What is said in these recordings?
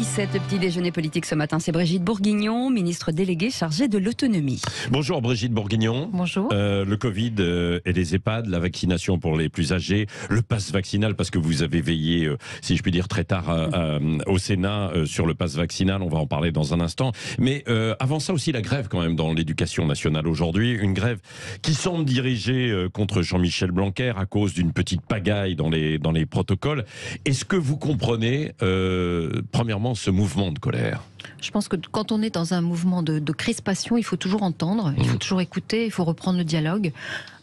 8h17, le petit déjeuner politique ce matin, c'est Brigitte Bourguignon, ministre déléguée chargée de l'autonomie. Bonjour Brigitte Bourguignon. Bonjour. Le Covid et les EHPAD, la vaccination pour les plus âgés, le pass vaccinal, parce que vous avez veillé, si je puis dire, très tard au Sénat sur le pass vaccinal, on va en parler dans un instant. Mais avant ça aussi, la grève quand même dans l'éducation nationale aujourd'hui, une grève qui semble dirigée contre Jean-Michel Blanquer à cause d'une petite pagaille dans les protocoles. Est-ce que vous comprenez, premièrement, ce mouvement de colère ? Je pense que quand on est dans un mouvement de crispation, il faut toujours entendre, il faut toujours écouter, il faut reprendre le dialogue.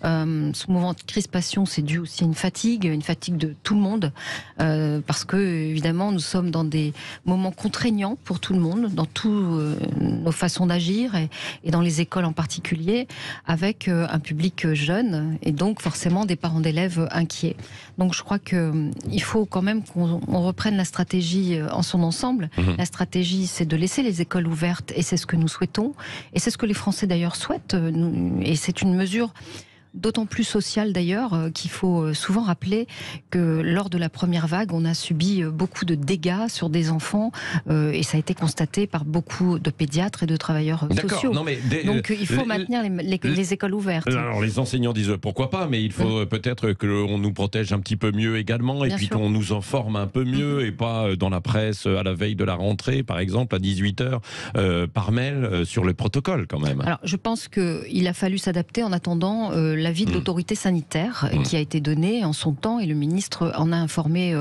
Ce mouvement de crispation, c'est dû aussi à une fatigue de tout le monde, parce que évidemment, nous sommes dans des moments contraignants pour tout le monde, dans toutes nos façons d'agir et dans les écoles en particulier, avec un public jeune et donc forcément des parents d'élèves inquiets. Donc je crois qu'il faut quand même qu'on reprenne la stratégie en son ensemble. La stratégie, c'est de laisser les écoles ouvertes et c'est ce que nous souhaitons et c'est ce que les Français d'ailleurs souhaitent et c'est une mesure d'autant plus sociale d'ailleurs qu'il faut souvent rappeler que lors de la première vague, on a subi beaucoup de dégâts sur des enfants et ça a été constaté par beaucoup de pédiatres et de travailleurs sociaux. Non, mais donc il faut maintenir les écoles ouvertes. Alors les enseignants disent pourquoi pas, mais il faut peut-être qu'on nous protège un petit peu mieux également et Bien puis sûr. qu'on nous informe un peu mieux et pas dans la presse à la veille de la rentrée, par exemple à 18h par mail sur le protocole quand même. Alors, je pense qu'il a fallu s'adapter en attendant l'avis de l'autorité sanitaire qui a été donné en son temps et le ministre en a informé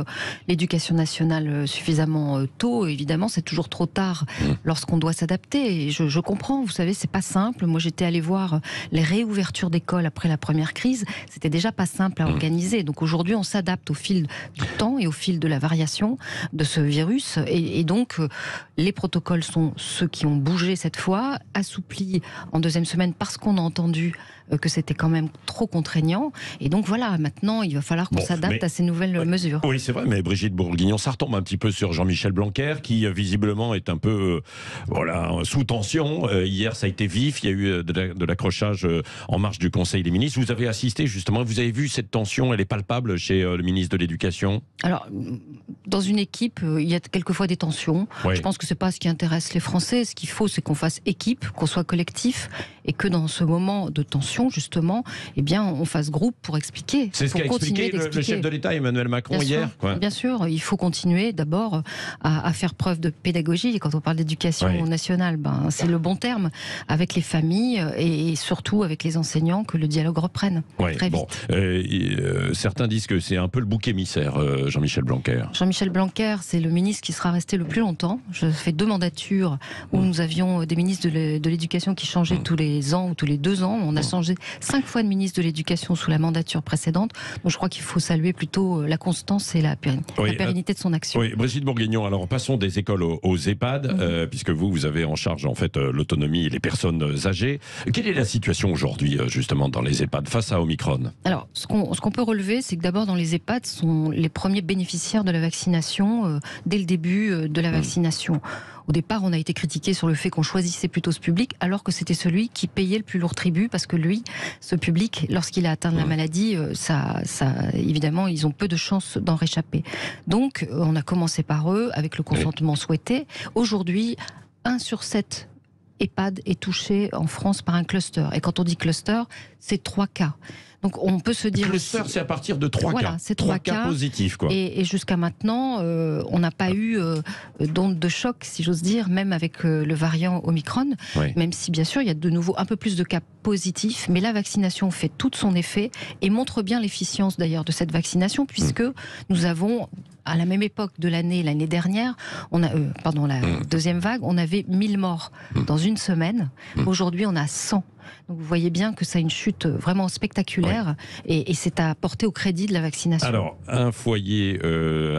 l'éducation nationale suffisamment tôt. Évidemment, c'est toujours trop tard lorsqu'on doit s'adapter. Et je comprends, vous savez, c'est pas simple. Moi, j'étais allée voir les réouvertures d'écoles après la première crise. C'était déjà pas simple à organiser. Donc aujourd'hui, on s'adapte au fil du temps et au fil de la variation de ce virus. Et donc, les protocoles sont ceux qui ont bougé cette fois, assouplis en deuxième semaine parce qu'on a entendu que c'était quand même trop contraignant. Et donc voilà, maintenant, il va falloir qu'on s'adapte à ces nouvelles mesures. Oui, c'est vrai, mais Brigitte Bourguignon, ça retombe un petit peu sur Jean-Michel Blanquer, qui visiblement est un peu sous tension. Hier, ça a été vif, il y a eu de l'accrochage en marge du Conseil des ministres. Vous avez assisté justement, vous avez vu cette tension, elle est palpable chez le ministre de l'Éducation ? Alors, dans une équipe, il y a quelquefois des tensions. Oui. Je pense que c'est pas ce qui intéresse les Français. Ce qu'il faut, c'est qu'on fasse équipe, qu'on soit collectif, et que dans ce moment de tension, justement, eh bien, on fasse groupe pour expliquer. C'est ce qu'a expliqué le chef de l'État, Emmanuel Macron, Bien hier. sûr, Quoi. bien sûr, il faut continuer d'abord à faire preuve de pédagogie. Et quand on parle d'éducation nationale, c'est le bon terme, avec les familles et surtout avec les enseignants, que le dialogue reprenne très vite. Certains disent que c'est un peu le bouc émissaire, Jean-Michel Blanquer. Jean-Michel Blanquer, c'est le ministre qui sera resté le plus longtemps. Je fais 2 mandatures où nous avions des ministres de l'éducation qui changeaient tous les ans ou tous les 2 ans. On a changé 5 fois de ministre de l'éducation sous la mandature précédente. Donc je crois qu'il faut saluer plutôt la constance et la pérennité de son action. Oui, Brigitte Bourguignon, alors passons des écoles aux EHPAD, puisque vous avez en charge en fait l'autonomie et les personnes âgées. Quelle est la situation aujourd'hui justement dans les EHPAD face à Omicron ? Alors, ce qu'on peut relever, c'est que d'abord dans les EHPAD sont les premiers bénéficiaires de la vaccination dès le début de la vaccination. Au départ, on a été critiqué sur le fait qu'on choisissait plutôt ce public, alors que c'était celui qui payait le plus lourd tribut, parce que lui, ce public, lorsqu'il a atteint la maladie, évidemment, ils ont peu de chances d'en réchapper. Donc, on a commencé par eux, avec le consentement souhaité. Aujourd'hui, 1 sur 7 EHPAD est touché en France par un cluster. Et quand on dit cluster, c'est 3 cas. Donc on peut se dire... Cluster, c'est à partir de 3 cas. C'est 3 cas positifs, quoi. Et jusqu'à maintenant, on n'a pas eu d'onde de choc, si j'ose dire, même avec le variant Omicron. Oui. Même si, bien sûr, il y a de nouveau un peu plus de cas positifs. Mais la vaccination fait tout son effet et montre bien l'efficience, d'ailleurs, de cette vaccination, puisque nous avons... À la même époque de l'année dernière, la deuxième vague, on avait 1000 morts dans une semaine. Aujourd'hui, on a 100. Donc vous voyez bien que ça a une chute vraiment spectaculaire et c'est à porter au crédit de la vaccination. Alors, un foyer,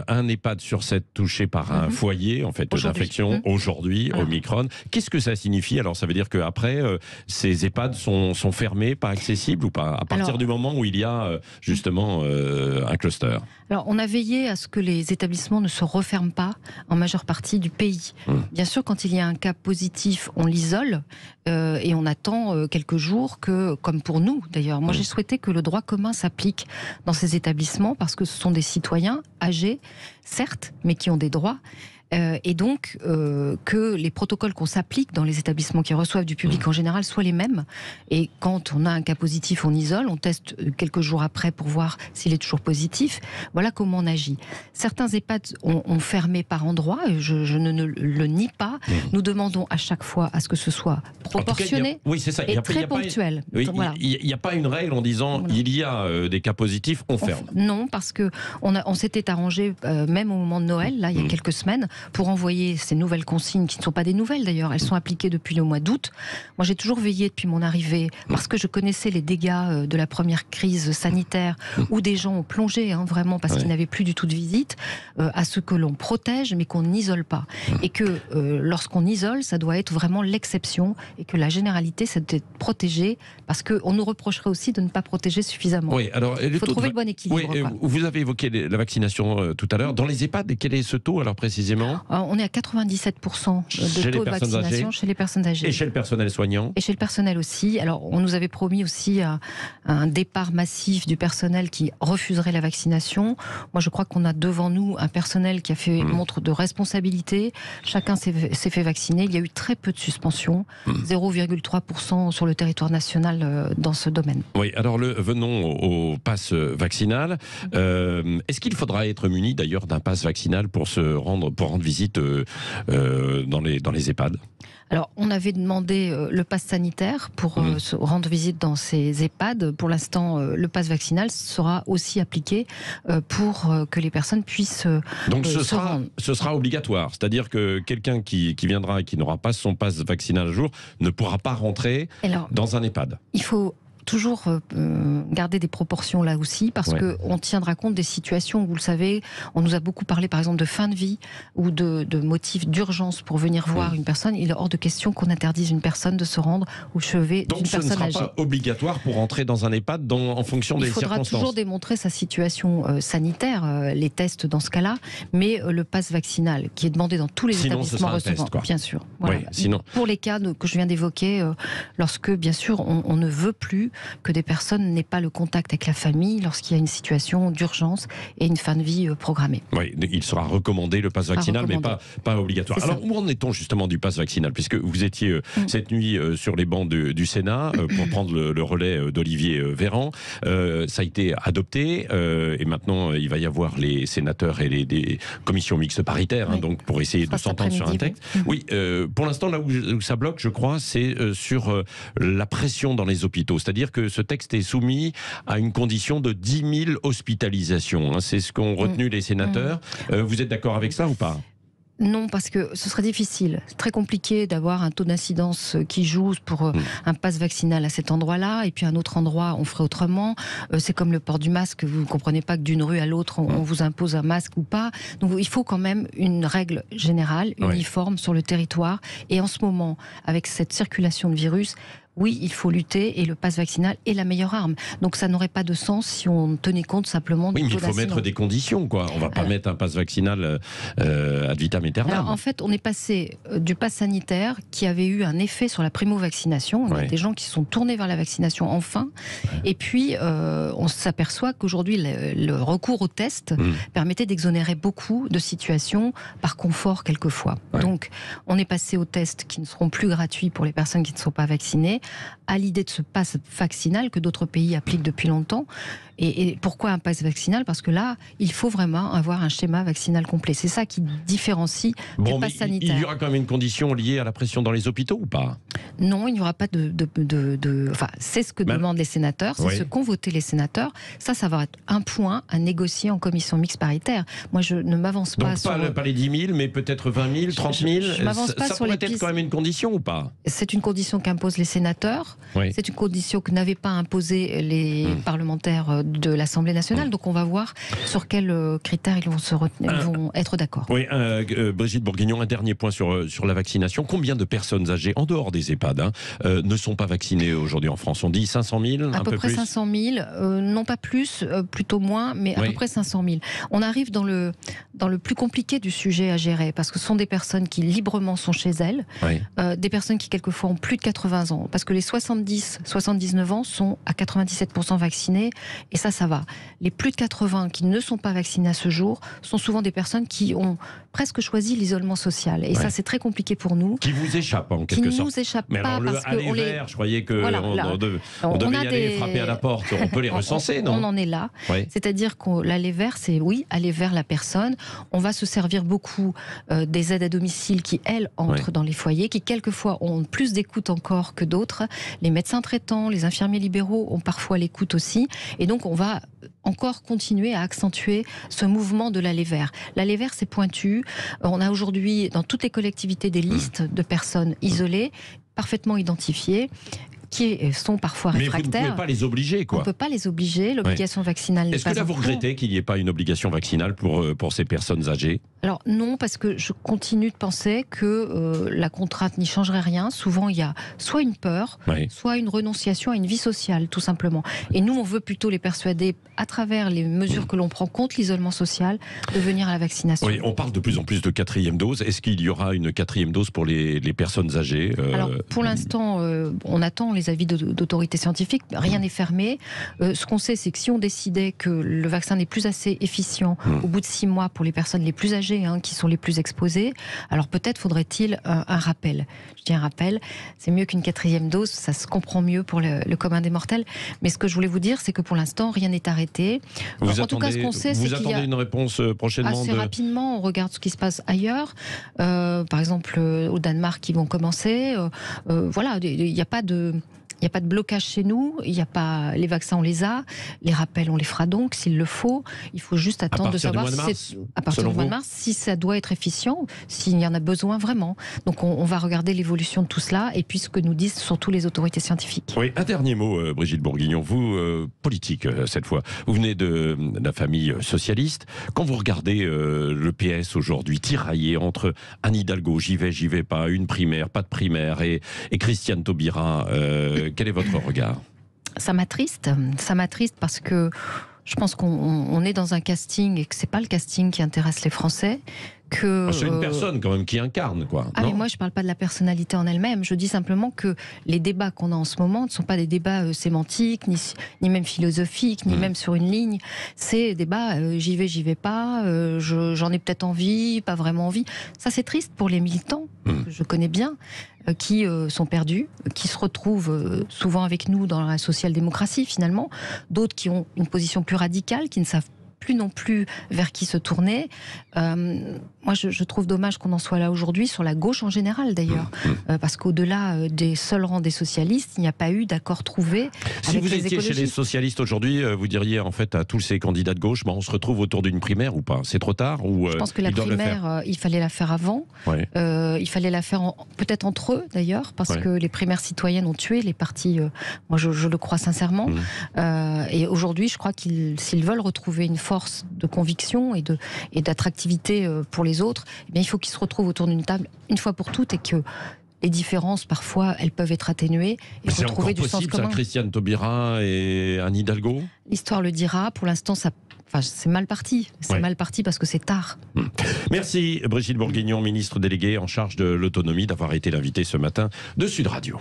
un EHPAD sur 7 touché par un foyer en fait d'infection aujourd'hui, Omicron. Qu'est-ce que ça signifie ? Alors, ça veut dire qu'après, ces EHPAD sont fermés, pas accessibles ou pas ? À partir du moment où il y a justement un cluster. Alors, on a veillé à ce que les établissements ne se referment pas en majeure partie du pays. Bien sûr, quand il y a un cas positif, on l'isole et on attend quelques jours que, comme pour nous d'ailleurs, moi j'ai souhaité que le droit commun s'applique dans ces établissements parce que ce sont des citoyens âgés, certes, mais qui ont des droits. Et donc que les protocoles qu'on s'applique dans les établissements qui reçoivent du public en général soient les mêmes. Et quand on a un cas positif, on isole, on teste quelques jours après pour voir s'il est toujours positif. Voilà comment on agit. Certains EHPAD ont fermé par endroits, je ne le nie pas. Nous demandons à chaque fois à ce que ce soit proportionné et très ponctuel. Il n'y a pas une règle en disant il y a des cas positifs, on ferme. Non, parce que on s'était arrangé, même au moment de Noël, là, il y a quelques semaines, pour envoyer ces nouvelles consignes, qui ne sont pas des nouvelles d'ailleurs, elles sont appliquées depuis le mois d'août. Moi, j'ai toujours veillé depuis mon arrivée, parce que je connaissais les dégâts de la première crise sanitaire, où des gens ont plongé, vraiment, parce qu'ils n'avaient plus du tout de visite, à ce que l'on protège, mais qu'on n'isole pas. Et que lorsqu'on isole, ça doit être vraiment l'exception, et que la généralité, c'est d'être protégé, parce qu'on nous reprocherait aussi de ne pas protéger suffisamment. Oui, alors, il faut trouver le bon équilibre. Oui, vous avez évoqué la vaccination tout à l'heure. Dans les EHPAD, quel est ce taux alors précisément? On est à 97% de taux de vaccination chez les personnes âgées. Et chez le personnel soignant? Et chez le personnel aussi. Alors, on nous avait promis aussi un départ massif du personnel qui refuserait la vaccination. Moi, je crois qu'on a devant nous un personnel qui a fait montre de responsabilité. Chacun s'est fait vacciner. Il y a eu très peu de suspensions, 0,3% sur le territoire national dans ce domaine. Oui, alors venons au pass vaccinal. Est-ce qu'il faudra être muni d'ailleurs d'un pass vaccinal pour rendre visite dans les EHPAD? Alors, on avait demandé le pass sanitaire pour se rendre visite dans ces EHPAD. Pour l'instant, le pass vaccinal sera aussi appliqué pour que les personnes puissent Donc ce sera obligatoire, c'est-à-dire que quelqu'un qui viendra et qui n'aura pas son pass vaccinal à jour ne pourra pas rentrer dans un EHPAD. Il faut toujours garder des proportions là aussi, parce qu'on tiendra compte des situations où, vous le savez, on nous a beaucoup parlé par exemple de fin de vie ou de motifs d'urgence pour venir voir une personne. Il est hors de question qu'on interdise une personne de se rendre au chevet d'une personne âgée. Donc ce ne sera pas obligatoire pour entrer dans un EHPAD en fonction des circonstances? Il faudra toujours démontrer sa situation sanitaire, les tests dans ce cas-là, mais le pass vaccinal qui est demandé dans tous les établissements recevant, bien sûr. Voilà. Oui, sinon... Pour les cas que je viens d'évoquer, lorsque bien sûr on ne veut plus que des personnes n'aient pas le contact avec la famille lorsqu'il y a une situation d'urgence et une fin de vie programmée. Oui, il sera recommandé le pass vaccinal, mais pas obligatoire. Alors, où en est-on justement du pass vaccinal? Puisque vous étiez cette nuit sur les bancs du Sénat pour prendre le relais d'Olivier Véran. Ça a été adopté et maintenant il va y avoir les sénateurs et des commissions mixtes paritaires, donc pour essayer de s'entendre sur un texte. Oui, pour l'instant, là où ça bloque, je crois, c'est sur la pression dans les hôpitaux. C'est-à-dire que ce texte est soumis à une condition de 10 000 hospitalisations. C'est ce qu'ont retenu les sénateurs. Vous êtes d'accord avec ça ou pas? Non, parce que ce serait difficile. C'est très compliqué d'avoir un taux d'incidence qui joue pour un pass vaccinal à cet endroit-là, et puis à un autre endroit, on ferait autrement. C'est comme le port du masque. Vous ne comprenez pas que d'une rue à l'autre, on vous impose un masque ou pas. Donc il faut quand même une règle générale, uniforme sur le territoire. Et en ce moment, avec cette circulation de virus, oui, il faut lutter, et le pass vaccinal est la meilleure arme. Donc ça n'aurait pas de sens si on tenait compte simplement du taux d'incidence. Oui, mais il faut mettre des conditions, quoi. On ne va pas mettre un pass vaccinal ad vitam aeternam. Alors en fait, on est passé du pass sanitaire qui avait eu un effet sur la primo-vaccination. Il y a des gens qui se sont tournés vers la vaccination enfin. Et puis, on s'aperçoit qu'aujourd'hui, le recours au test permettait d'exonérer beaucoup de situations par confort quelquefois. Donc, on est passé aux tests qui ne seront plus gratuits pour les personnes qui ne sont pas vaccinées, à l'idée de ce pass vaccinal que d'autres pays appliquent depuis longtemps. Et pourquoi un pass vaccinal? Parce que là, il faut vraiment avoir un schéma vaccinal complet. C'est ça qui différencie du pass sanitaire. Il y aura quand même une condition liée à la pression dans les hôpitaux ou pas? Non, il n'y aura pas Enfin, c'est ce que demandent les sénateurs, c'est ce qu'ont voté les sénateurs. Ça va être un point à négocier en commission mixte paritaire. Moi, je ne m'avance pas sur... Donc pas les 10 000, mais peut-être 20 000, 30 000. Je m'avance pas ça sur les pourrait être quand même une condition ou pas? C'est une condition qu'imposent les sénateurs. C'est une condition que n'avaient pas imposé les parlementaires de l'Assemblée nationale. Donc on va voir sur quels critères ils vont être d'accord. Oui, Brigitte Bourguignon, un dernier point sur la vaccination. Combien de personnes âgées, en dehors des EHPAD, ne sont pas vaccinées aujourd'hui en France? On dit 500 000, à peu près 500 000, non pas plus, plutôt moins, mais à peu près 500 000. On arrive dans le plus compliqué du sujet à gérer, parce que ce sont des personnes qui librement sont chez elles, des personnes qui quelquefois ont plus de 80 ans. Parce parce que les 70-79 ans sont à 97% vaccinés, et ça va. Les plus de 80 qui ne sont pas vaccinés à ce jour sont souvent des personnes qui ont presque choisi l'isolement social, et ça c'est très compliqué pour nous. Qui vous échappe en quelque sorte. Qui nous échappe mais pas, alors, parce aller qu'on vers, je croyais que voilà, on devait y aller frapper à la porte. On peut les recenser, non? On en est là. Oui. C'est-à-dire que l'aller vers, c'est aller vers la personne. On va se servir beaucoup des aides à domicile qui, elles, entrent dans les foyers, qui quelquefois ont plus d'écoute encore que d'autres. Les médecins traitants, les infirmiers libéraux ont parfois l'écoute aussi. Et donc, on va encore continuer à accentuer ce mouvement de l'aller vers. L'aller vers, c'est pointu. On a aujourd'hui, dans toutes les collectivités, des listes de personnes isolées, parfaitement identifiées, qui sont parfois réfractaires. Mais vous ne pouvez pas les obliger, quoi. On ne peut pas les obliger. L'obligation vaccinale n'est pas... Est-ce que là, vous regrettez qu'il n'y ait pas une obligation vaccinale pour ces personnes âgées? Alors non, parce que je continue de penser que la contrainte n'y changerait rien. Souvent, il y a soit une peur, soit une renonciation à une vie sociale, tout simplement. Et nous, on veut plutôt les persuader, à travers les mesures que l'on prend contre l'isolement social, de venir à la vaccination. Oui, on parle de plus en plus de 4e dose. Est-ce qu'il y aura une 4e dose pour les personnes âgées? Alors, pour l'instant, on attend les avis d'autorités scientifiques. Rien n'est fermé. Ce qu'on sait, c'est que si on décidait que le vaccin n'est plus assez efficient au bout de 6 mois pour les personnes les plus âgées, qui sont les plus exposées, alors peut-être faudrait-il un rappel. Je dis un rappel, c'est mieux qu'une 4e dose, ça se comprend mieux pour le commun des mortels. Mais ce que je voulais vous dire, c'est que pour l'instant, rien n'est arrêté. En tout cas, ce qu'on sait, c'est qu'il y a... une réponse prochainement? Assez rapidement, on regarde ce qui se passe ailleurs. Par exemple, au Danemark, ils vont commencer. Voilà, il n'y a pas de... Il n'y a pas de blocage chez nous, les vaccins on les a, les rappels on les fera donc s'il le faut. Il faut juste attendre de savoir à partir du mois de mars si ça doit être efficient, s'il y en a besoin vraiment. Donc on va regarder l'évolution de tout cela et puis ce que nous disent surtout les autorités scientifiques. Oui, un dernier mot, Brigitte Bourguignon. Vous, politique cette fois, vous venez de la famille socialiste. Quand vous regardez le PS aujourd'hui tiraillé entre Anne Hidalgo, j'y vais pas, une primaire, pas de primaire, et Christiane Taubira, quel est votre regard? Ça m'attriste parce que je pense qu'on est dans un casting et que c'est pas le casting qui intéresse les Français. C'est une personne quand même qui incarne, quoi. Mais moi je parle pas de la personnalité en elle-même, je dis simplement que les débats qu'on a en ce moment ne sont pas des débats sémantiques, ni même philosophiques, ni même sur une ligne. C'est des débats j'y vais pas, j'en ai peut-être envie, pas vraiment envie. Ça c'est triste pour les militants, que je connais bien, qui sont perdus, qui se retrouvent souvent avec nous dans la social-démocratie finalement, d'autres qui ont une position plus radicale, qui ne savent plus non plus vers qui se tourner. Moi, je trouve dommage qu'on en soit là aujourd'hui, sur la gauche en général d'ailleurs, parce qu'au-delà des seuls rangs des socialistes, il n'y a pas eu d'accord trouvé si avec les écologistes. Si vous étiez chez les socialistes aujourd'hui, vous diriez en fait à tous ces candidats de gauche, on se retrouve autour d'une primaire ou pas? C'est trop tard ou Je pense que la primaire, il fallait la faire avant. Il fallait la faire peut-être entre eux d'ailleurs, parce que les primaires citoyennes ont tué les partis, moi je le crois sincèrement. Et aujourd'hui, je crois s'ils veulent retrouver une force de conviction et d'attractivité pour les autres, eh bien, il faut qu'ils se retrouvent autour d'une table une fois pour toutes et que les différences, parfois, elles peuvent être atténuées et retrouver du sens commun. Ça, Christiane Taubira et Anne Hidalgo? L'histoire le dira. Pour l'instant, c'est mal parti. C'est mal parti parce que c'est tard. Merci Brigitte Bourguignon, ministre déléguée en charge de l'autonomie, d'avoir été l'invitée ce matin de Sud Radio.